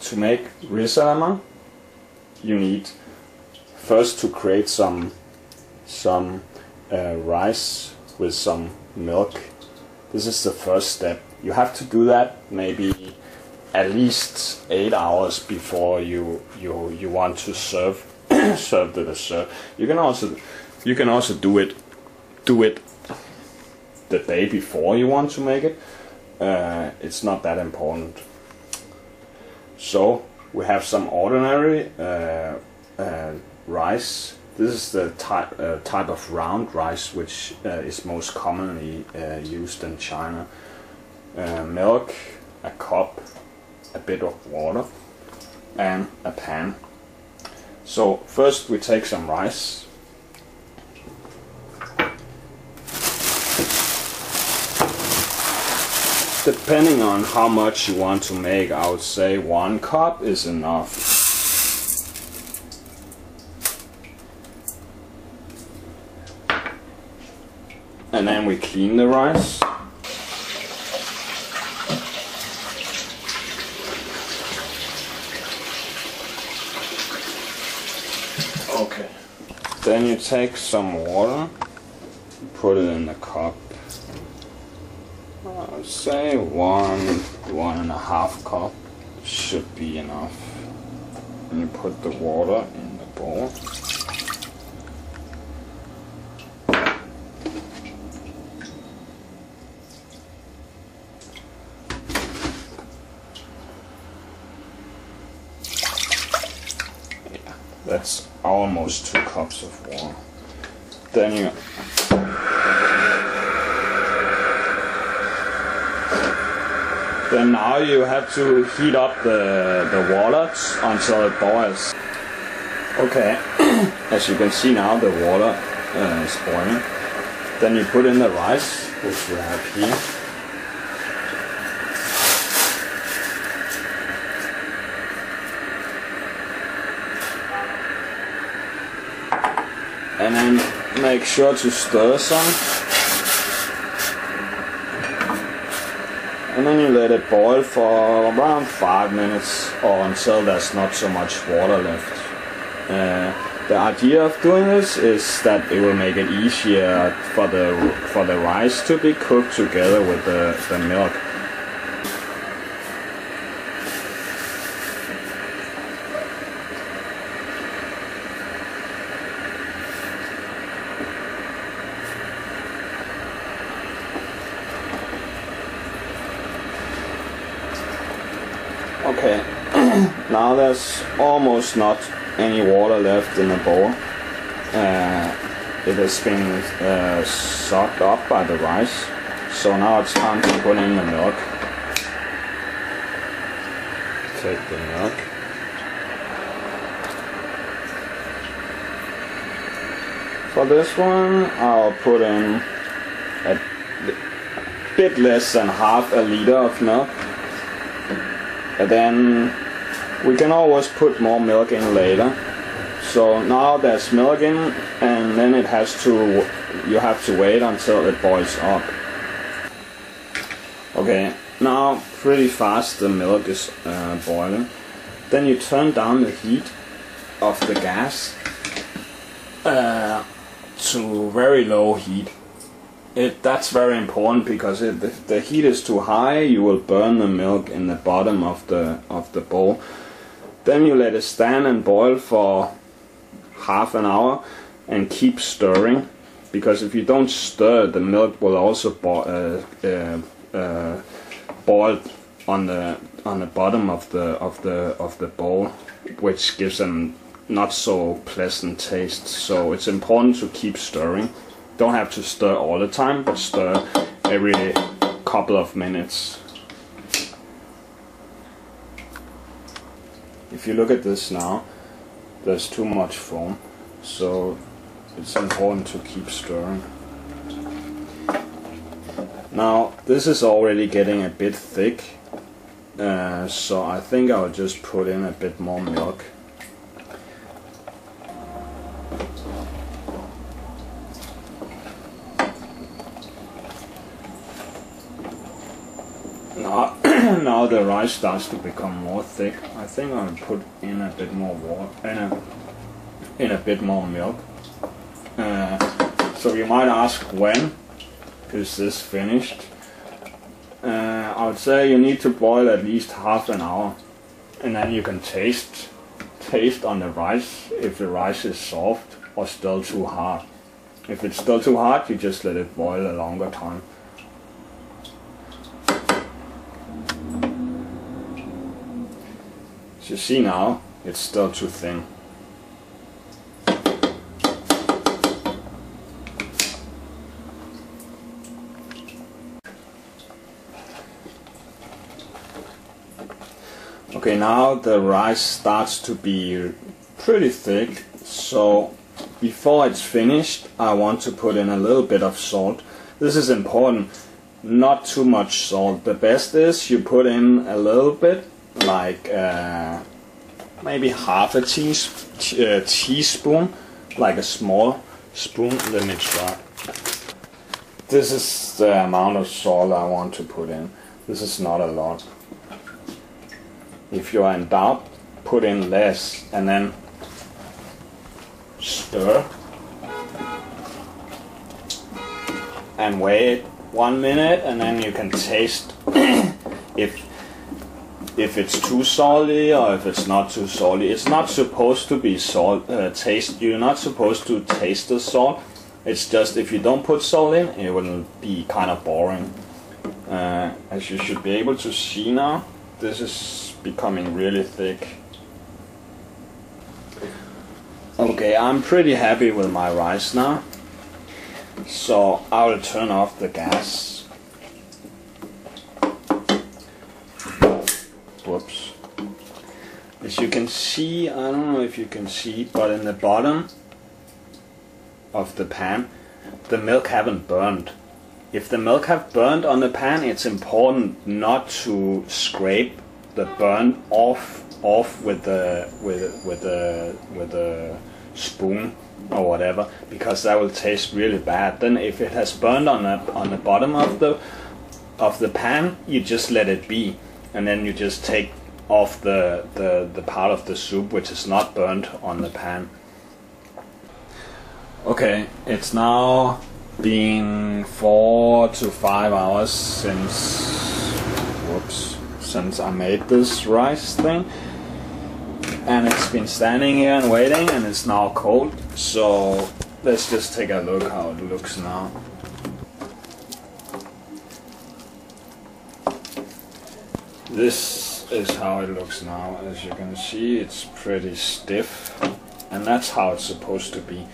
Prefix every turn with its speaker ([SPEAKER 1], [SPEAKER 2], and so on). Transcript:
[SPEAKER 1] to make risotto, you need first to create some rice with some milk. This is the first step. You have to do that maybe at least 8 hours before you want to serve serve the dessert. You can also do it the day before you want to make it. It's not that important. So we have some ordinary rice. This is the type of round rice which is most commonly used in China. Milk, a cup, a bit of water, and a pan. So first we take some rice. Depending on how much you want to make, I would say 1 cup is enough. And then we clean the rice. Okay. Then you take some water, put it in the cup. I would say 1.5 cup should be enough. And you put the water in the bowl. That's almost 2 cups of water. Then now you have to heat up the water until it boils. Okay, as you can see now the water is boiling. Then you put in the rice, which we have here. And then make sure to stir some. And then you let it boil for around 5 minutes or until there's not so much water left. The idea of doing this is that it will make it easier for the rice to be cooked together with the milk. Okay, now there's almost not any water left in the bowl. It has been sucked up by the rice, so now it's time to put in the milk. Take the milk. For this one, I'll put in a bit less than half a liter of milk. And then we can always put more milk in later. So now there's milk in, and then you have to wait until it boils up. Okay, now pretty fast the milk is boiling. Then you turn down the heat of the gas to very low heat. That's very important, because if the heat is too high, you will burn the milk in the bottom of the bowl. Then you let it stand and boil for half an hour and keep stirring, because if you don't stir, the milk will also boil on the bottom of the bowl, which gives them not so pleasant taste. So it's important to keep stirring. Don't have to stir all the time, but stir every couple of minutes. If you look at this now, there's too much foam, so it's important to keep stirring. Now this is already getting a bit thick, so I think I'll just put in a bit more milk. Now the the rice starts to become more thick, I think I'll put in a bit more water, in a bit more milk. So you might ask, when is this finished? I would say you need to boil at least half an hour, and then you can taste on the rice if the rice is soft or still too hard. If it's still too hard, you just let it boil a longer time. As you see now, it's still too thin. Okay, now the rice starts to be pretty thick, so before it's finished I want to put in a little bit of salt. This is important, not too much salt. The best is you put in a little bit, like maybe half a teaspoon, like a small spoon. Let me try. This is the amount of salt I want to put in. This is not a lot. If you are in doubt, put in less and then stir and wait 1 minute, and then you can taste if it's too salty or if it's not too salty. It's not supposed to be you're not supposed to taste the salt. It's just if you don't put salt in, it will be kind of boring. As you should be able to see now, this is becoming really thick. Okay, I'm pretty happy with my rice now, so I will turn off the gas. Whoops. As you can see, I don't know if you can see, but in the bottom of the pan, the milk haven't burned. If the milk have burned on the pan, it's important not to scrape the burn off with the spoon or whatever, because that will taste really bad. Then if it has burned on the bottom of the pan, you just let it be, and then you just take off the part of the soup which is not burnt on the pan. Okay, it's now been 4 to 5 hours since I made this rice thing, and it's been standing here and waiting, and it's now cold. So let's just take a look how it looks now. This is how it looks now. As you can see, it's pretty stiff, and that's how it's supposed to be.